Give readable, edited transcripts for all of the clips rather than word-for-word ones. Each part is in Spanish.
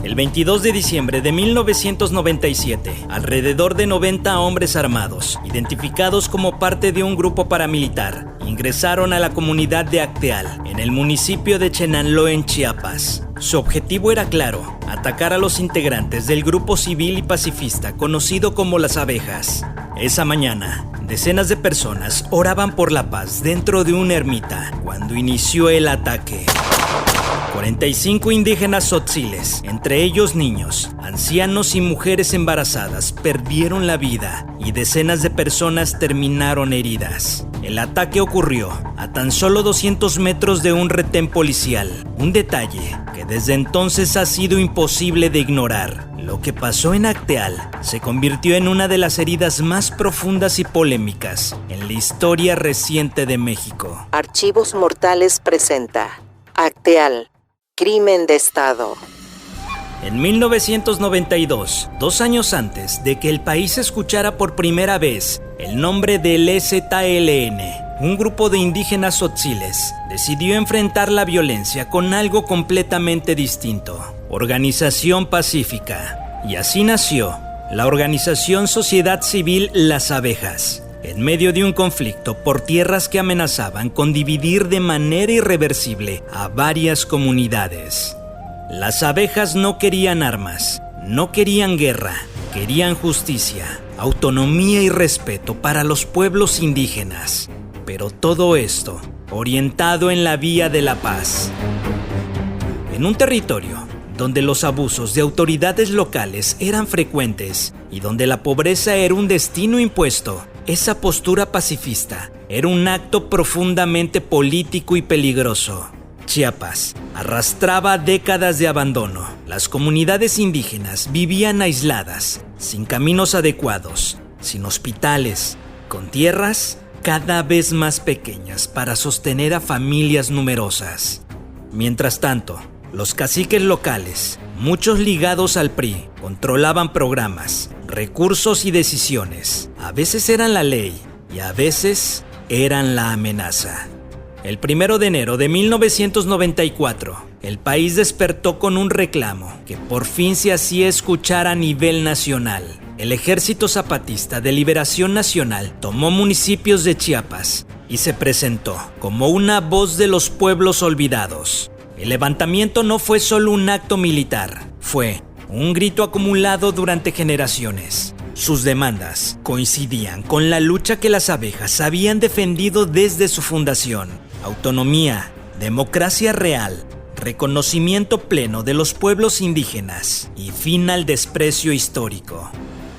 El 22 de diciembre de 1997, alrededor de 90 hombres armados, identificados como parte de un grupo paramilitar, ingresaron a la comunidad de Acteal, en el municipio de Chenanló, en Chiapas. Su objetivo era claro: atacar a los integrantes del grupo civil y pacifista conocido como Las Abejas. Esa mañana, decenas de personas oraban por la paz dentro de una ermita cuando inició el ataque. 45 indígenas tzotziles, entre ellos niños, ancianos y mujeres embarazadas, perdieron la vida y decenas de personas terminaron heridas. El ataque ocurrió a tan solo 200 metros de un retén policial, un detalle que desde entonces ha sido imposible de ignorar. Lo que pasó en Acteal se convirtió en una de las heridas más profundas y polémicas en la historia reciente de México. Archivos Mortales presenta Acteal, crimen de Estado. En 1992, 2 años antes de que el país escuchara por primera vez el nombre del EZLN, un grupo de indígenas tzotziles decidió enfrentar la violencia con algo completamente distinto: organización pacífica. Y así nació la organización Sociedad Civil Las Abejas, en medio de un conflicto por tierras que amenazaban con dividir de manera irreversible a varias comunidades. Las abejas no querían armas, no querían guerra, querían justicia, autonomía y respeto para los pueblos indígenas. Pero todo esto orientado en la vía de la paz. En un territorio donde los abusos de autoridades locales eran frecuentes y donde la pobreza era un destino impuesto, esa postura pacifista era un acto profundamente político y peligroso. Chiapas arrastraba décadas de abandono. Las comunidades indígenas vivían aisladas, sin caminos adecuados, sin hospitales, con tierras cada vez más pequeñas para sostener a familias numerosas. Mientras tanto, los caciques locales, muchos ligados al PRI, controlaban programas, recursos y decisiones. A veces eran la ley y a veces eran la amenaza. El 1 de enero de 1994, el país despertó con un reclamo que por fin se hacía escuchar a nivel nacional. El Ejército Zapatista de Liberación Nacional tomó municipios de Chiapas y se presentó como una voz de los pueblos olvidados. El levantamiento no fue solo un acto militar, fue un grito acumulado durante generaciones. Sus demandas coincidían con la lucha que las abejas habían defendido desde su fundación: autonomía, democracia real, reconocimiento pleno de los pueblos indígenas y fin al desprecio histórico.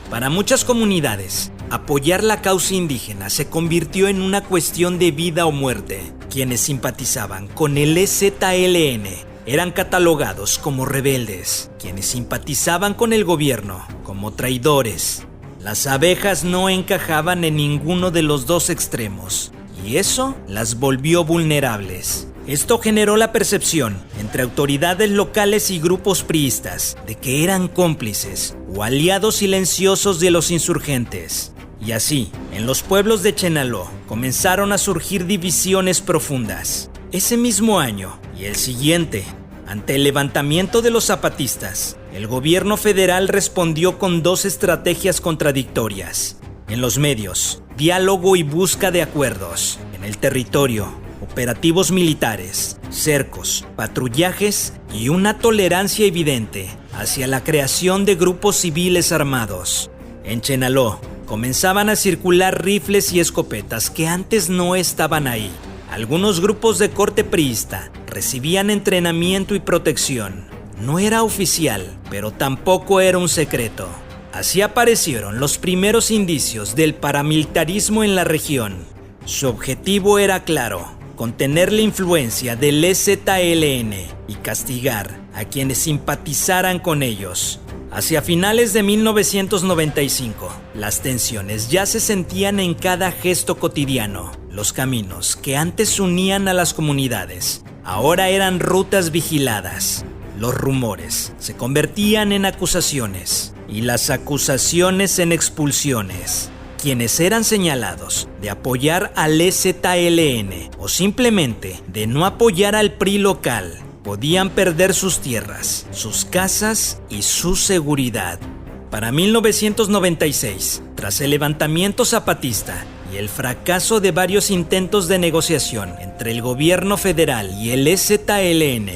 Para muchas comunidades, apoyar la causa indígena se convirtió en una cuestión de vida o muerte. Quienes simpatizaban con el EZLN eran catalogados como rebeldes, quienes simpatizaban con el gobierno como traidores. Las abejas no encajaban en ninguno de los dos extremos, y eso las volvió vulnerables. Esto generó la percepción entre autoridades locales y grupos priistas de que eran cómplices o aliados silenciosos de los insurgentes. Y así, en los pueblos de Chenaló comenzaron a surgir divisiones profundas. Ese mismo año y el siguiente, ante el levantamiento de los zapatistas, el gobierno federal respondió con 2 estrategias contradictorias. En los medios, diálogo y busca de acuerdos. En el territorio, operativos militares, cercos, patrullajes y una tolerancia evidente hacia la creación de grupos civiles armados. En Chenaló comenzaban a circular rifles y escopetas que antes no estaban ahí. Algunos grupos de corte priista recibían entrenamiento y protección. No era oficial, pero tampoco era un secreto. Así aparecieron los primeros indicios del paramilitarismo en la región. Su objetivo era claro: contener la influencia del EZLN y castigar a quienes simpatizaran con ellos. Hacia finales de 1995, las tensiones ya se sentían en cada gesto cotidiano. Los caminos que antes unían a las comunidades ahora eran rutas vigiladas. Los rumores se convertían en acusaciones y las acusaciones en expulsiones. Quienes eran señalados de apoyar al EZLN o simplemente de no apoyar al PRI local podían perder sus tierras, sus casas y su seguridad. Para 1996, tras el levantamiento zapatista y el fracaso de varios intentos de negociación entre el gobierno federal y el EZLN,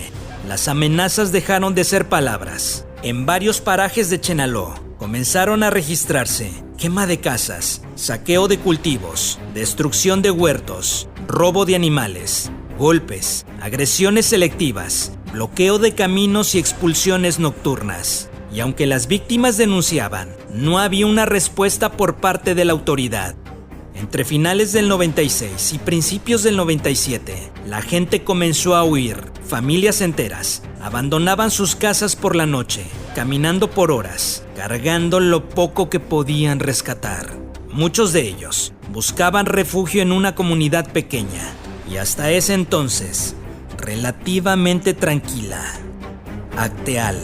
las amenazas dejaron de ser palabras. En varios parajes de Chenaló comenzaron a registrarse quema de casas, saqueo de cultivos, destrucción de huertos, robo de animales, golpes, agresiones selectivas, bloqueo de caminos y expulsiones nocturnas. Y aunque las víctimas denunciaban, no había una respuesta por parte de la autoridad. Entre finales del 96 y principios del 97, la gente comenzó a huir. Familias enteras abandonaban sus casas por la noche, caminando por horas, cargando lo poco que podían rescatar. Muchos de ellos buscaban refugio en una comunidad pequeña y hasta ese entonces, relativamente tranquila, Acteal.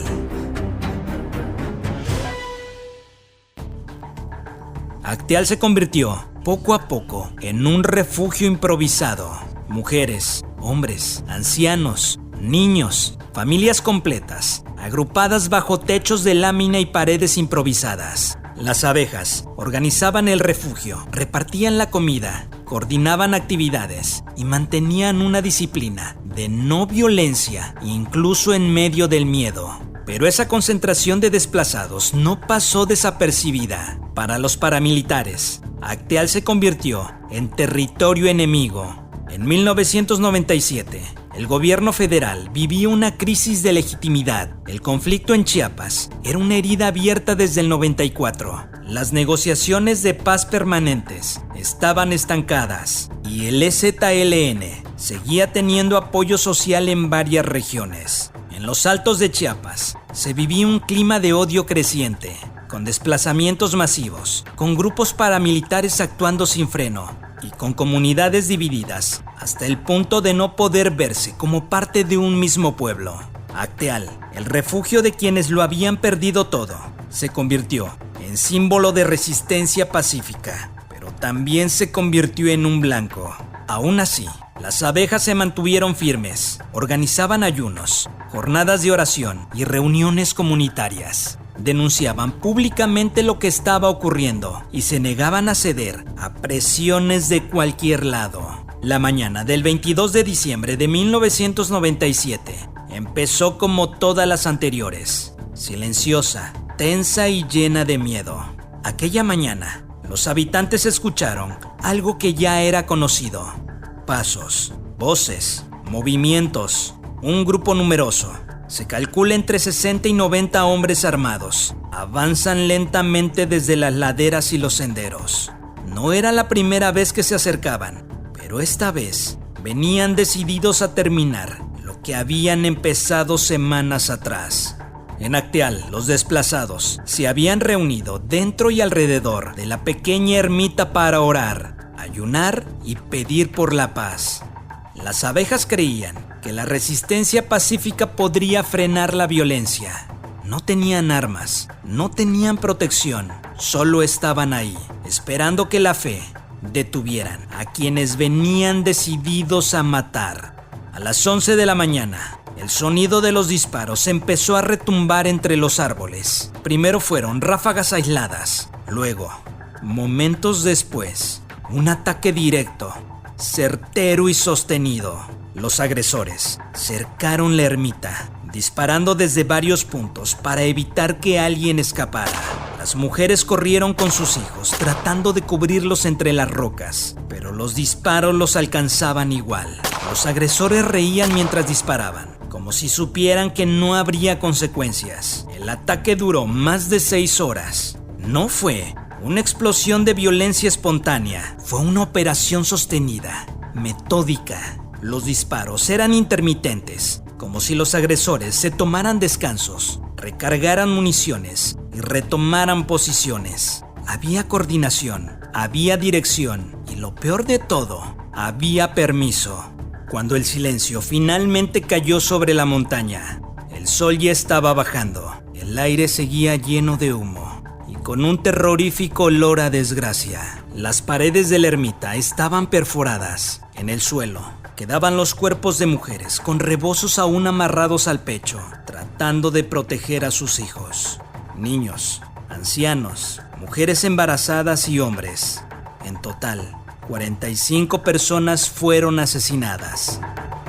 Acteal se convirtió, poco a poco, en un refugio improvisado. Mujeres, hombres, ancianos, niños, familias completas, agrupadas bajo techos de lámina y paredes improvisadas. Las abejas organizaban el refugio, repartían la comida, coordinaban actividades y mantenían una disciplina de no violencia, incluso en medio del miedo. Pero esa concentración de desplazados no pasó desapercibida. Para los paramilitares, Acteal se convirtió en territorio enemigo. En 1997, el gobierno federal vivía una crisis de legitimidad. El conflicto en Chiapas era una herida abierta desde el 94. Las negociaciones de paz permanentes estaban estancadas y el EZLN seguía teniendo apoyo social en varias regiones. En los altos de Chiapas se vivía un clima de odio creciente, con desplazamientos masivos, con grupos paramilitares actuando sin freno y con comunidades divididas hasta el punto de no poder verse como parte de un mismo pueblo. Acteal, el refugio de quienes lo habían perdido todo, se convirtió en símbolo de resistencia pacífica, pero también se convirtió en un blanco. Aún así, las abejas se mantuvieron firmes, organizaban ayunos, jornadas de oración y reuniones comunitarias. Denunciaban públicamente lo que estaba ocurriendo y se negaban a ceder a presiones de cualquier lado. La mañana del 22 de diciembre de 1997 empezó como todas las anteriores, silenciosa, tensa y llena de miedo. Aquella mañana, los habitantes escucharon algo que ya era conocido: pasos, voces, movimientos, un grupo numeroso. Se calcula entre 60 y 90 hombres armados. Avanzan lentamente desde las laderas y los senderos. No era la primera vez que se acercaban, pero esta vez venían decididos a terminar lo que habían empezado semanas atrás. En Acteal, los desplazados se habían reunido dentro y alrededor de la pequeña ermita para orar, ayunar y pedir por la paz. Las abejas creían que la resistencia pacífica podría frenar la violencia. No tenían armas, no tenían protección, solo estaban ahí, esperando que la fe detuvieran a quienes venían decididos a matar. A las 11 de la mañana, el sonido de los disparos empezó a retumbar entre los árboles. Primero fueron ráfagas aisladas, luego, momentos después, un ataque directo, certero y sostenido. Los agresores cercaron la ermita, disparando desde varios puntos para evitar que alguien escapara. Las mujeres corrieron con sus hijos, tratando de cubrirlos entre las rocas, pero los disparos los alcanzaban igual. Los agresores reían mientras disparaban, como si supieran que no habría consecuencias. El ataque duró más de 6 horas. No fue una explosión de violencia espontánea, fue una operación sostenida, metódica. Los disparos eran intermitentes, como si los agresores se tomaran descansos, recargaran municiones y retomaran posiciones. Había coordinación, había dirección y lo peor de todo, había permiso. Cuando el silencio finalmente cayó sobre la montaña, el sol ya estaba bajando, el aire seguía lleno de humo y con un terrorífico olor a desgracia. Las paredes de la ermita estaban perforadas. En el suelo, quedaban los cuerpos de mujeres con rebozos aún amarrados al pecho, tratando de proteger a sus hijos. Niños, ancianos, mujeres embarazadas y hombres. En total, 45 personas fueron asesinadas.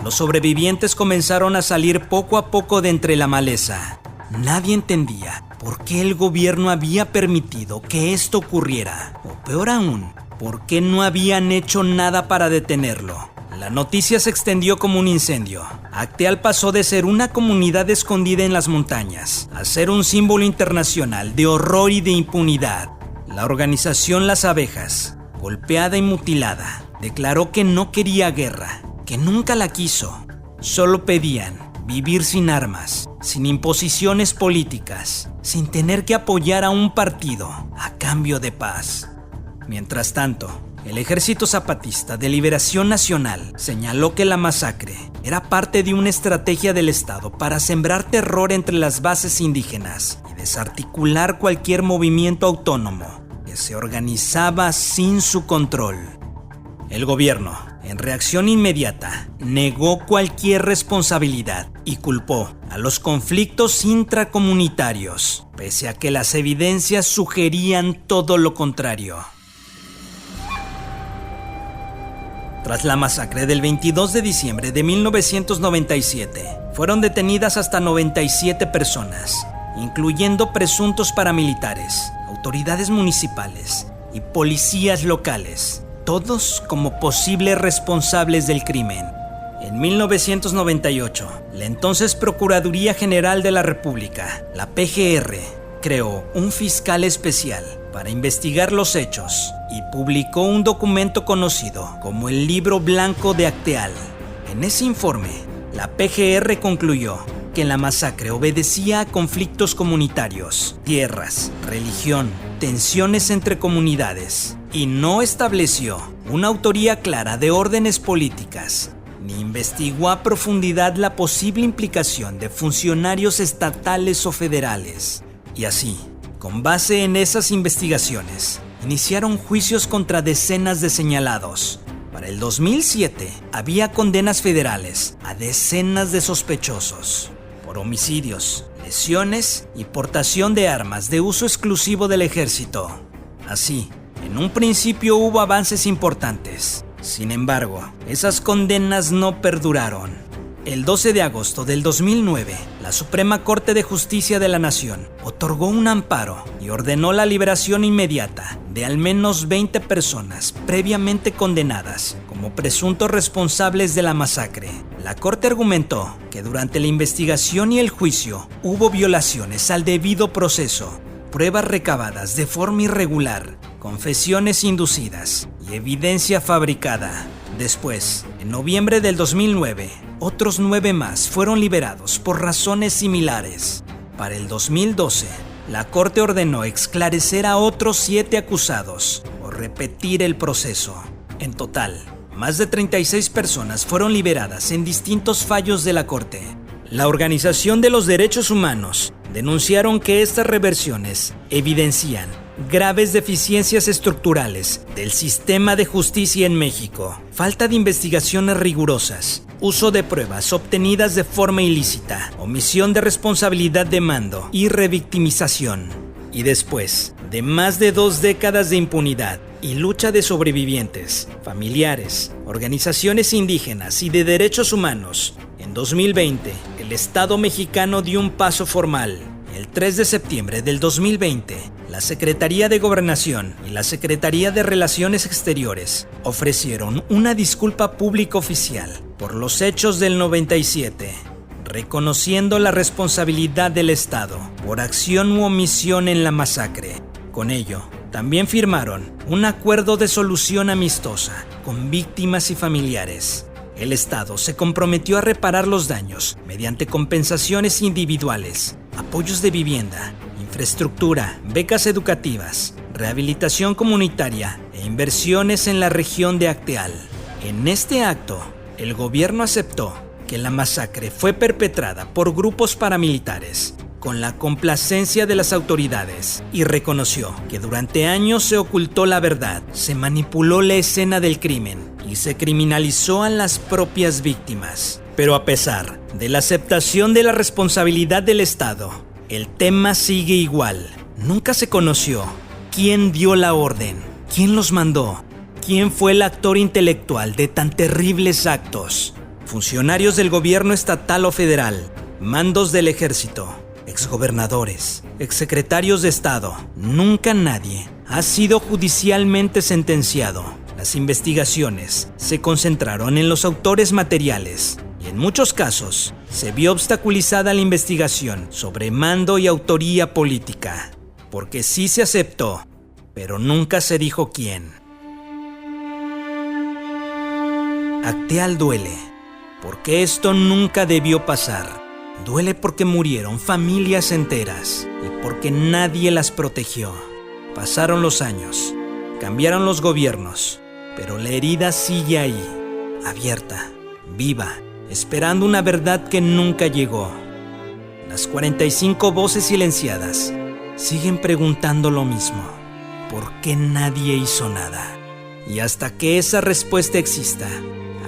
Los sobrevivientes comenzaron a salir poco a poco de entre la maleza. Nadie entendía por qué el gobierno había permitido que esto ocurriera, o peor aún, por qué no habían hecho nada para detenerlo. La noticia se extendió como un incendio. Acteal pasó de ser una comunidad escondida en las montañas a ser un símbolo internacional de horror y de impunidad. La organización Las Abejas, golpeada y mutilada, declaró que no quería guerra, que nunca la quiso. Solo pedían vivir sin armas, sin imposiciones políticas, sin tener que apoyar a un partido a cambio de paz. Mientras tanto, el Ejército Zapatista de Liberación Nacional señaló que la masacre era parte de una estrategia del Estado para sembrar terror entre las bases indígenas y desarticular cualquier movimiento autónomo que se organizaba sin su control. El gobierno, en reacción inmediata, negó cualquier responsabilidad y culpó a los conflictos intracomunitarios, pese a que las evidencias sugerían todo lo contrario. Tras la masacre del 22 de diciembre de 1997, fueron detenidas hasta 97 personas, incluyendo presuntos paramilitares, autoridades municipales y policías locales, todos como posibles responsables del crimen. En 1998, la entonces Procuraduría General de la República, la PGR, creó un fiscal especial para investigar los hechos y publicó un documento conocido como el Libro Blanco de Acteal. En ese informe, la PGR concluyó que la masacre obedecía a conflictos comunitarios, tierras, religión, tensiones entre comunidades y no estableció una autoría clara de órdenes políticas, ni investigó a profundidad la posible implicación de funcionarios estatales o federales. Y así, con base en esas investigaciones, iniciaron juicios contra decenas de señalados. Para el 2007, había condenas federales a decenas de sospechosos por homicidios, lesiones y portación de armas de uso exclusivo del ejército. Así, en un principio hubo avances importantes. Sin embargo, esas condenas no perduraron. El 12 de agosto del 2009, la Suprema Corte de Justicia de la Nación otorgó un amparo y ordenó la liberación inmediata de al menos 20 personas previamente condenadas como presuntos responsables de la masacre. La Corte argumentó que durante la investigación y el juicio hubo violaciones al debido proceso, pruebas recabadas de forma irregular, confesiones inducidas y evidencia fabricada. Después, en noviembre del 2009, otros 9 más fueron liberados por razones similares. Para el 2012, la Corte ordenó esclarecer a otros 7 acusados o repetir el proceso. En total, más de 36 personas fueron liberadas en distintos fallos de la Corte. La Organización de los Derechos Humanos denunciaron que estas reversiones evidencian graves deficiencias estructurales del sistema de justicia en México, falta de investigaciones rigurosas, uso de pruebas obtenidas de forma ilícita, omisión de responsabilidad de mando y revictimización. Y después de más de 2 décadas de impunidad y lucha de sobrevivientes, familiares, organizaciones indígenas y de derechos humanos, en 2020, el Estado mexicano dio un paso formal. El 3 de septiembre del 2020, la Secretaría de Gobernación y la Secretaría de Relaciones Exteriores ofrecieron una disculpa pública oficial por los hechos del 97, reconociendo la responsabilidad del Estado por acción u omisión en la masacre. Con ello, también firmaron un acuerdo de solución amistosa con víctimas y familiares. El Estado se comprometió a reparar los daños mediante compensaciones individuales, apoyos de vivienda, infraestructura, becas educativas, rehabilitación comunitaria e inversiones en la región de Acteal. En este acto, el gobierno aceptó que la masacre fue perpetrada por grupos paramilitares con la complacencia de las autoridades y reconoció que durante años se ocultó la verdad, se manipuló la escena del crimen y se criminalizó a las propias víctimas. Pero a pesar de la aceptación de la responsabilidad del Estado, el tema sigue igual. Nunca se conoció quién dio la orden, quién los mandó, quién fue el actor intelectual de tan terribles actos. Funcionarios del gobierno estatal o federal, mandos del ejército, exgobernadores, exsecretarios de Estado, nunca nadie ha sido judicialmente sentenciado. Las investigaciones se concentraron en los autores materiales y en muchos casos se vio obstaculizada la investigación sobre mando y autoría política, porque sí se aceptó, pero nunca se dijo quién. Acteal duele, porque esto nunca debió pasar. Duele porque murieron familias enteras y porque nadie las protegió. Pasaron los años, cambiaron los gobiernos, pero la herida sigue ahí, abierta, viva, esperando una verdad que nunca llegó. Las 45 voces silenciadas siguen preguntando lo mismo. ¿Por qué nadie hizo nada? Y hasta que esa respuesta exista,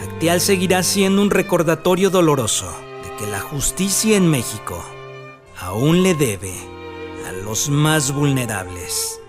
Acteal seguirá siendo un recordatorio doloroso de que la justicia en México aún le debe a los más vulnerables.